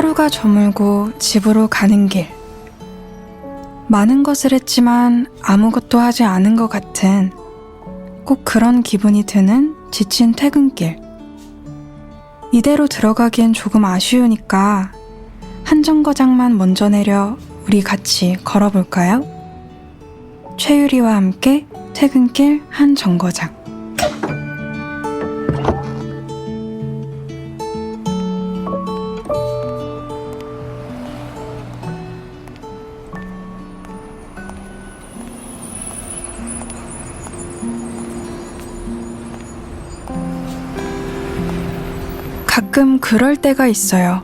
하루가 저물고 집으로 가는 길. 많은 것을 했지만 아무것도 하지 않은 것 같은 꼭 그런 기분이 드는 지친 퇴근길. 이대로 들어가기엔 조금 아쉬우니까 한 정거장만 먼저 내려 우리 같이 걸어볼까요? 최유리와 함께 퇴근길 한 정거장. 가끔 그럴 때가 있어요.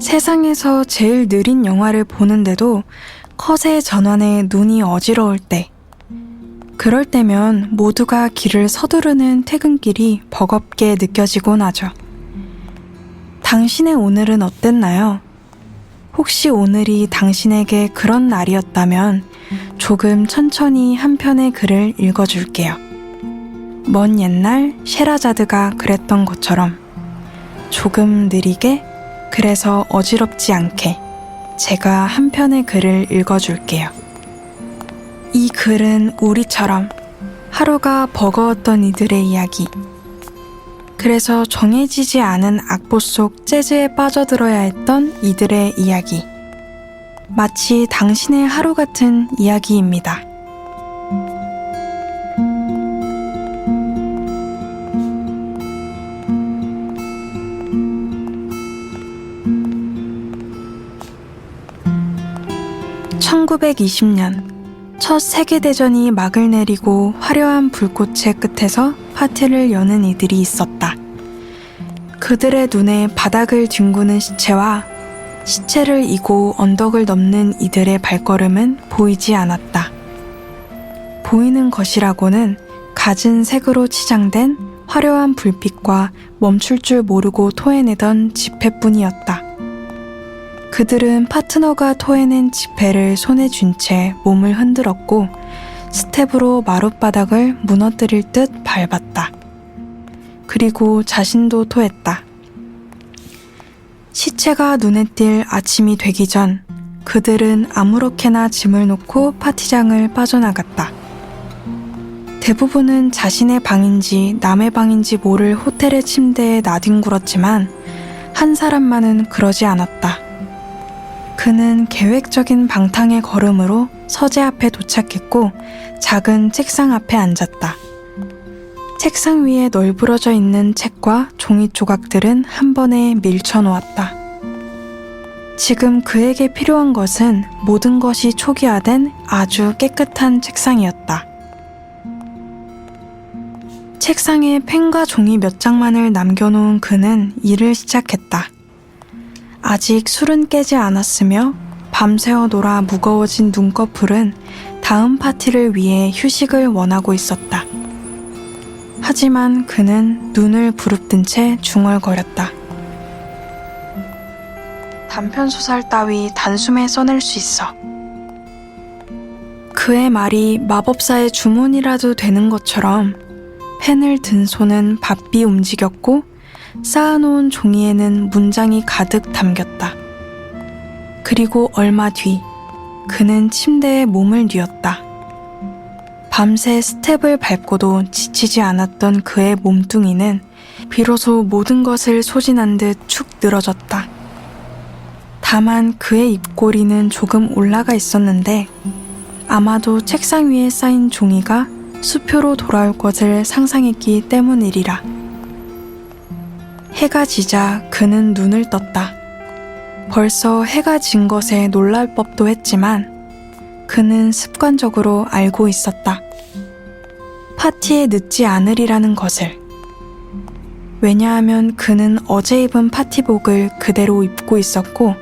세상에서 제일 느린 영화를 보는데도 컷의 전환에 눈이 어지러울 때. 그럴 때면 모두가 길을 서두르는 퇴근길이 버겁게 느껴지곤 하죠. 당신의 오늘은 어땠나요? 혹시 오늘이 당신에게 그런 날이었다면 조금 천천히 한 편의 글을 읽어줄게요. 먼 옛날 셰라자드가 그랬던 것처럼 조금 느리게, 그래서 어지럽지 않게 제가 한 편의 글을 읽어줄게요. 이 글은 우리처럼 하루가 버거웠던 이들의 이야기, 그래서 정해지지 않은 악보 속 재즈에 빠져들어야 했던 이들의 이야기, 마치 당신의 하루 같은 이야기입니다. (1920년) 첫 세계대전이 막을 내리고 화려한 불꽃의 끝에서 파티를 여는 이들이 있었다. 그들의 눈에 바닥을 뒹구는 시체와 시체를 이고 언덕을 넘는 이들의 발걸음은 보이지 않았다. 보이는 것이라고는 갖은 색으로 치장된 화려한 불빛과 멈출 줄 모르고 토해내던 지폐뿐이었다. 그들은 파트너가 토해낸 지폐를 손에 쥔 채 몸을 흔들었고 스텝으로 마룻바닥을 무너뜨릴 듯 밟았다. 그리고 자신도 토했다. 시체가 눈에 띌 아침이 되기 전 그들은 아무렇게나 짐을 놓고 파티장을 빠져나갔다. 대부분은 자신의 방인지 남의 방인지 모를 호텔의 침대에 나뒹굴었지만 한 사람만은 그러지 않았다. 그는 계획적인 방탕의 걸음으로 서재 앞에 도착했고 작은 책상 앞에 앉았다. 책상 위에 널브러져 있는 책과 종이 조각들은 한 번에 밀쳐놓았다. 지금 그에게 필요한 것은 모든 것이 초기화된 아주 깨끗한 책상이었다. 책상에 펜과 종이 몇 장만을 남겨놓은 그는 일을 시작했다. 아직 술은 깨지 않았으며 밤새워 놀아 무거워진 눈꺼풀은 다음 파티를 위해 휴식을 원하고 있었다. 하지만 그는 눈을 부릅뜬 채 중얼거렸다. 단편소설 따위 단숨에 써낼 수 있어. 그의 말이 마법사의 주문이라도 되는 것처럼 펜을 든 손은 바삐 움직였고 쌓아놓은 종이에는 문장이 가득 담겼다. 그리고 얼마 뒤 그는 침대에 몸을 뉘었다. 밤새 스텝을 밟고도 지치지 않았던 그의 몸뚱이는 비로소 모든 것을 소진한 듯 축 늘어졌다. 다만 그의 입꼬리는 조금 올라가 있었는데 아마도 책상 위에 쌓인 종이가 수표로 돌아올 것을 상상했기 때문이리라. 해가 지자 그는 눈을 떴다. 벌써 해가 진 것에 놀랄 법도 했지만 그는 습관적으로 알고 있었다. 파티에 늦지 않으리라는 것을. 왜냐하면 그는 어제 입은 파티복을 그대로 입고 있었고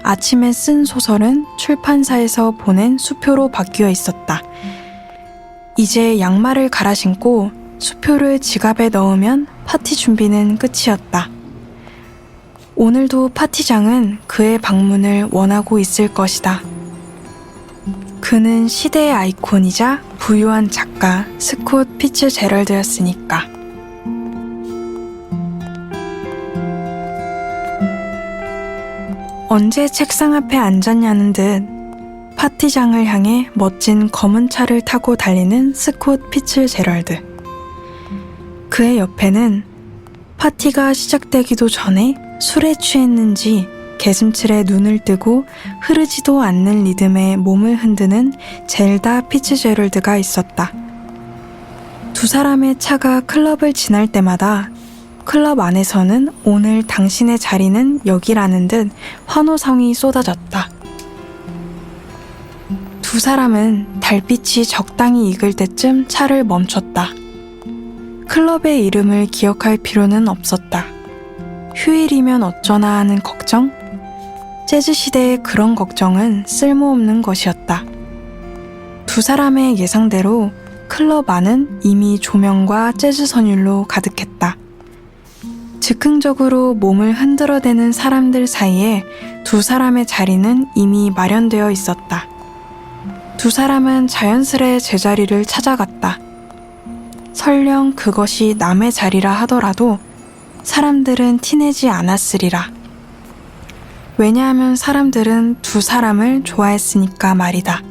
아침에 쓴 소설은 출판사에서 보낸 수표로 바뀌어 있었다. 이제 양말을 갈아 신고 수표를 지갑에 넣으면 파티 준비는 끝이었다. 오늘도 파티장은 그의 방문을 원하고 있을 것이다. 그는 시대의 아이콘이자 부유한 작가 스콧 피츠제럴드였으니까. 언제 책상 앞에 앉았냐는 듯 파티장을 향해 멋진 검은 차를 타고 달리는 스콧 피츠제럴드. 그의 옆에는 파티가 시작되기도 전에 술에 취했는지 개슴츠레 눈을 뜨고 흐르지도 않는 리듬에 몸을 흔드는 젤다 피츠제럴드가 있었다. 두 사람의 차가 클럽을 지날 때마다 클럽 안에서는 오늘 당신의 자리는 여기라는 듯 환호성이 쏟아졌다. 두 사람은 달빛이 적당히 익을 때쯤 차를 멈췄다. 클럽의 이름을 기억할 필요는 없었다. 휴일이면 어쩌나 하는 걱정? 재즈 시대의 그런 걱정은 쓸모없는 것이었다. 두 사람의 예상대로 클럽 안은 이미 조명과 재즈 선율로 가득했다. 즉흥적으로 몸을 흔들어대는 사람들 사이에 두 사람의 자리는 이미 마련되어 있었다. 두 사람은 자연스레 제자리를 찾아갔다. 설령 그것이 남의 자리라 하더라도 사람들은 티내지 않았으리라. 왜냐하면 사람들은 두 사람을 좋아했으니까 말이다.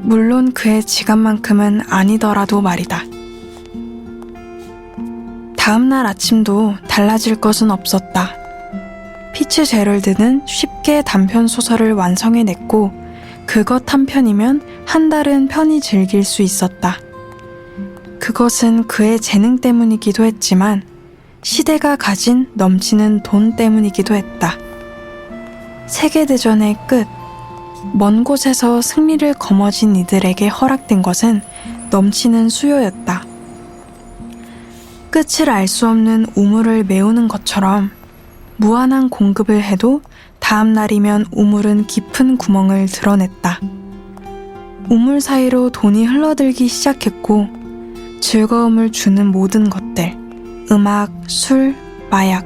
물론 그의 지갑만큼은 아니더라도 말이다. 다음날 아침도 달라질 것은 없었다. 피츠제럴드는 쉽게 단편 소설을 완성해냈고 그것 한 편이면 한 달은 편히 즐길 수 있었다. 그것은 그의 재능 때문이기도 했지만 시대가 가진 넘치는 돈 때문이기도 했다. 세계대전의 끝, 먼 곳에서 승리를 거머쥔 이들에게 허락된 것은 넘치는 수요였다. 끝을 알 수 없는 우물을 메우는 것처럼 무한한 공급을 해도 다음 날이면 우물은 깊은 구멍을 드러냈다. 우물 사이로 돈이 흘러들기 시작했고 즐거움을 주는 모든 것들, 음악, 술, 마약,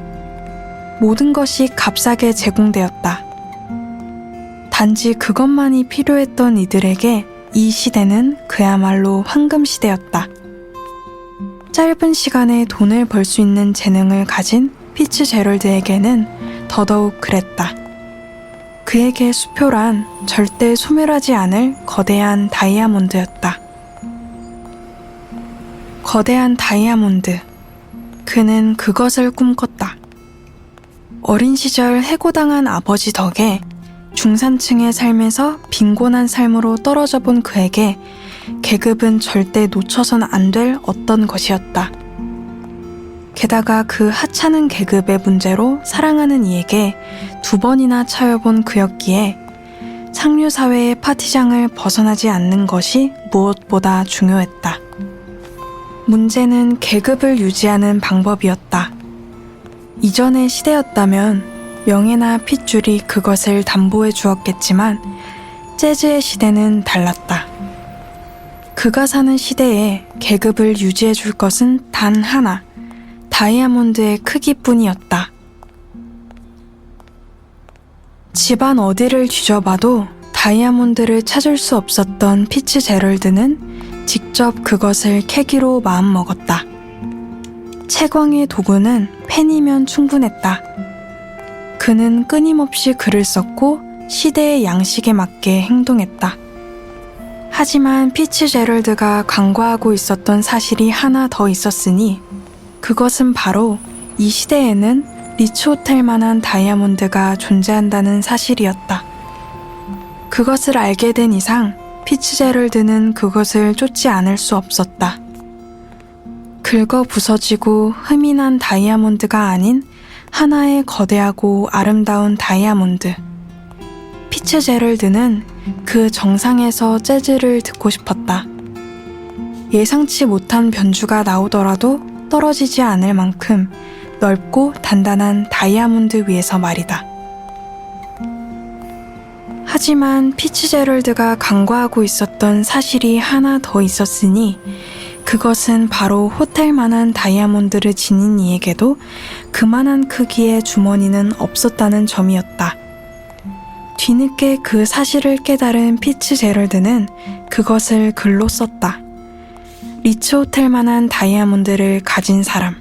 모든 것이 값싸게 제공되었다. 단지 그것만이 필요했던 이들에게 이 시대는 그야말로 황금 시대였다. 짧은 시간에 돈을 벌 수 있는 재능을 가진 피츠제럴드에게는 더더욱 그랬다. 그에게 수표란 절대 소멸하지 않을 거대한 다이아몬드였다. 거대한 다이아몬드. 그는 그것을 꿈꿨다. 어린 시절 해고당한 아버지 덕에 중산층의 삶에서 빈곤한 삶으로 떨어져 본 그에게 계급은 절대 놓쳐선 안 될 어떤 것이었다. 게다가 그 하찮은 계급의 문제로 사랑하는 이에게 두 번이나 차여본 그였기에 상류사회의 파티장을 벗어나지 않는 것이 무엇보다 중요했다. 문제는 계급을 유지하는 방법이었다. 이전의 시대였다면 명예나 핏줄이 그것을 담보해 주었겠지만 재즈의 시대는 달랐다. 그가 사는 시대에 계급을 유지해 줄 것은 단 하나, 다이아몬드의 크기뿐이었다. 집안 어디를 뒤져봐도 다이아몬드를 찾을 수 없었던 피츠제럴드는 직접 그것을 캐기로 마음먹었다. 채광의 도구는 펜이면 충분했다. 그는 끊임없이 글을 썼고 시대의 양식에 맞게 행동했다. 하지만 피츠제럴드가 간과하고 있었던 사실이 하나 더 있었으니 그것은 바로 이 시대에는 리츠 호텔만한 다이아몬드가 존재한다는 사실이었다. 그것을 알게 된 이상 피츠제럴드는 그것을 쫓지 않을 수 없었다. 긁어 부서지고 흠이 난 다이아몬드가 아닌 하나의 거대하고 아름다운 다이아몬드. 피츠제럴드는 그 정상에서 재즈를 듣고 싶었다. 예상치 못한 변주가 나오더라도 떨어지지 않을 만큼 넓고 단단한 다이아몬드 위에서 말이다. 하지만 피츠제럴드가 간과하고 있었던 사실이 하나 더 있었으니 그것은 바로 호텔만한 다이아몬드를 지닌 이에게도 그만한 크기의 주머니는 없었다는 점이었다. 뒤늦게 그 사실을 깨달은 피츠제럴드는 그것을 글로 썼다. 리츠 호텔만한 다이아몬드를 가진 사람.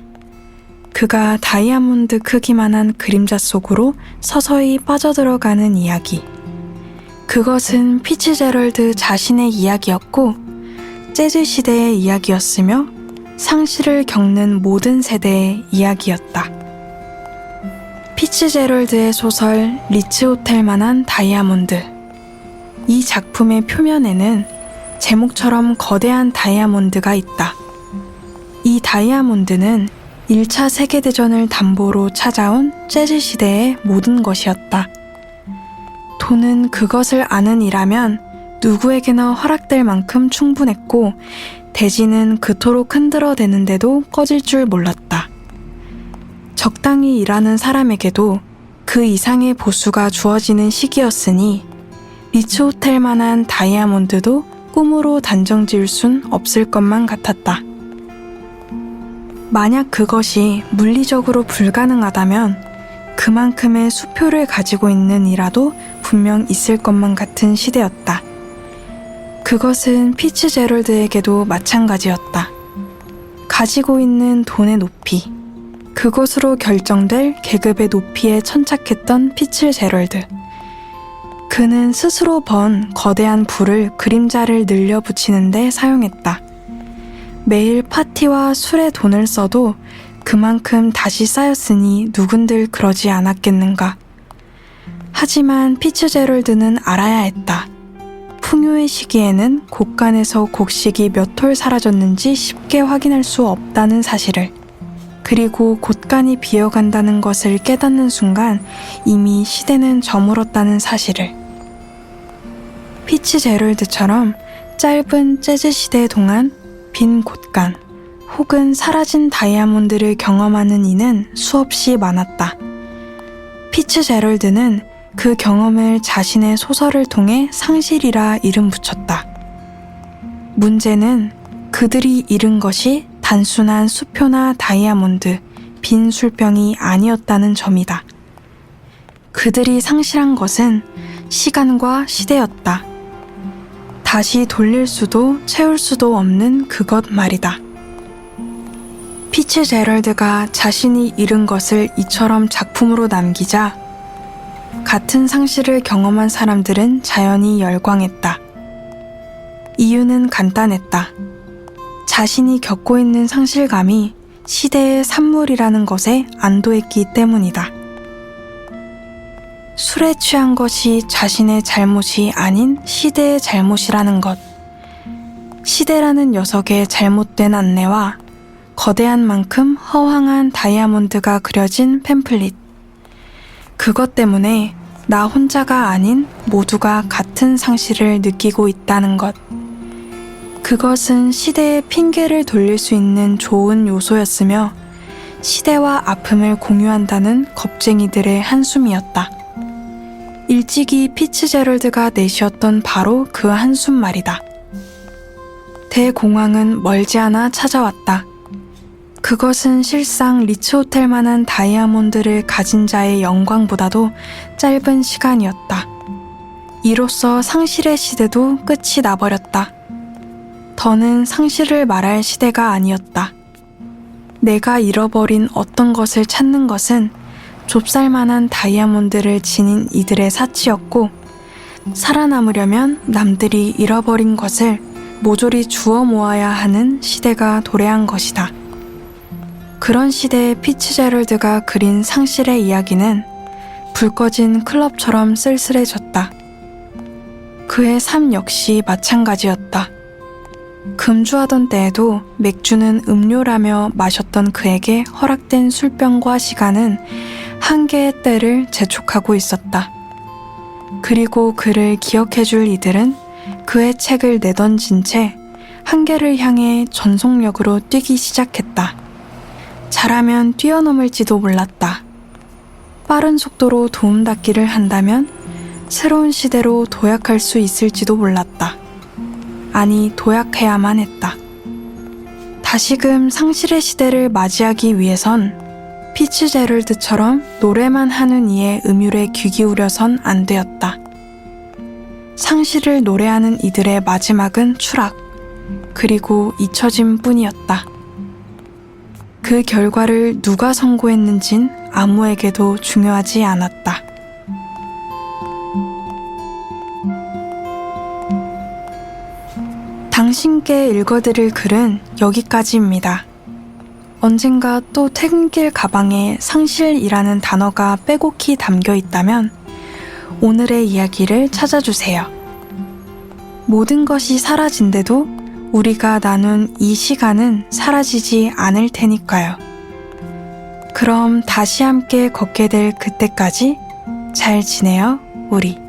그가 다이아몬드 크기만한 그림자 속으로 서서히 빠져들어가는 이야기. 그것은 피츠제럴드 자신의 이야기였고 재즈 시대의 이야기였으며 상실을 겪는 모든 세대의 이야기였다. 피츠제럴드의 소설 리츠 호텔만한 다이아몬드. 이 작품의 표면에는 제목처럼 거대한 다이아몬드가 있다. 이 다이아몬드는 1차 세계대전을 담보로 찾아온 재즈 시대의 모든 것이었다. 돈은 그것을 아는 이라면 누구에게나 허락될 만큼 충분했고 대지는 그토록 흔들어대는데도 꺼질 줄 몰랐다. 적당히 일하는 사람에게도 그 이상의 보수가 주어지는 시기였으니 리츠 호텔만한 다이아몬드도 꿈으로 단정 지을 순 없을 것만 같았다. 만약 그것이 물리적으로 불가능하다면 그만큼의 수표를 가지고 있는 이라도 분명 있을 것만 같은 시대였다. 그것은 피츠제럴드에게도 마찬가지였다. 가지고 있는 돈의 높이, 그것으로 결정될 계급의 높이에 천착했던 피츠제럴드. 그는 스스로 번 거대한 부를 그림자를 늘려 붙이는 데 사용했다. 매일 파티와 술에 돈을 써도 그만큼 다시 쌓였으니 누군들 그러지 않았겠는가. 하지만 피츠제럴드는 알아야 했다. 풍요의 시기에는 곡간에서 곡식이 몇 톨 사라졌는지 쉽게 확인할 수 없다는 사실을, 그리고 곳간이 비어간다는 것을 깨닫는 순간 이미 시대는 저물었다는 사실을. 피츠제럴드처럼 짧은 재즈 시대 동안 빈 곳간 혹은 사라진 다이아몬드를 경험하는 이는 수없이 많았다. 피츠제럴드는 그 경험을 자신의 소설을 통해 상실이라 이름 붙였다. 문제는 그들이 잃은 것이 단순한 수표나 다이아몬드, 빈 술병이 아니었다는 점이다. 그들이 상실한 것은 시간과 시대였다. 다시 돌릴 수도 채울 수도 없는 그것 말이다. 피츠제럴드가 자신이 잃은 것을 이처럼 작품으로 남기자 같은 상실을 경험한 사람들은 자연히 열광했다. 이유는 간단했다. 자신이 겪고 있는 상실감이 시대의 산물이라는 것에 안도했기 때문이다. 술에 취한 것이 자신의 잘못이 아닌 시대의 잘못이라는 것. 시대라는 녀석의 잘못된 안내와 거대한 만큼 허황한 다이아몬드가 그려진 팸플릿. 그것 때문에 나 혼자가 아닌 모두가 같은 상실을 느끼고 있다는 것. 그것은 시대의 핑계를 돌릴 수 있는 좋은 요소였으며 시대와 아픔을 공유한다는 겁쟁이들의 한숨이었다. 일찍이 피츠제럴드가 내쉬었던 바로 그 한숨 말이다. 대공황은 멀지 않아 찾아왔다. 그것은 실상 리츠 호텔만한 다이아몬드를 가진 자의 영광보다도 짧은 시간이었다. 이로써 상실의 시대도 끝이 나버렸다. 더는 상실을 말할 시대가 아니었다. 내가 잃어버린 어떤 것을 찾는 것은 좁쌀만한 다이아몬드를 지닌 이들의 사치였고, 살아남으려면 남들이 잃어버린 것을 모조리 주워 모아야 하는 시대가 도래한 것이다. 그런 시대의 피츠제럴드가 그린 상실의 이야기는 불 꺼진 클럽처럼 쓸쓸해졌다. 그의 삶 역시 마찬가지였다. 금주하던 때에도 맥주는 음료라며 마셨던 그에게 허락된 술병과 시간은 한계의 때를 재촉하고 있었다. 그리고 그를 기억해줄 이들은 그의 책을 내던진 채 한계를 향해 전속력으로 뛰기 시작했다. 잘하면 뛰어넘을지도 몰랐다. 빠른 속도로 도움닫기를 한다면 새로운 시대로 도약할 수 있을지도 몰랐다. 아니, 도약해야만 했다. 다시금 상실의 시대를 맞이하기 위해선 피츠제럴드처럼 노래만 하는 이의 음율에 귀 기울여선 안 되었다. 상실을 노래하는 이들의 마지막은 추락, 그리고 잊혀짐 뿐이었다. 그 결과를 누가 선고했는진 아무에게도 중요하지 않았다. 당신께 읽어드릴 글은 여기까지입니다. 언젠가 또 퇴근길 가방에 상실이라는 단어가 빼곡히 담겨 있다면 오늘의 이야기를 찾아주세요. 모든 것이 사라진데도 우리가 나눈 이 시간은 사라지지 않을 테니까요. 그럼 다시 함께 걷게 될 그때까지 잘 지내요, 우리.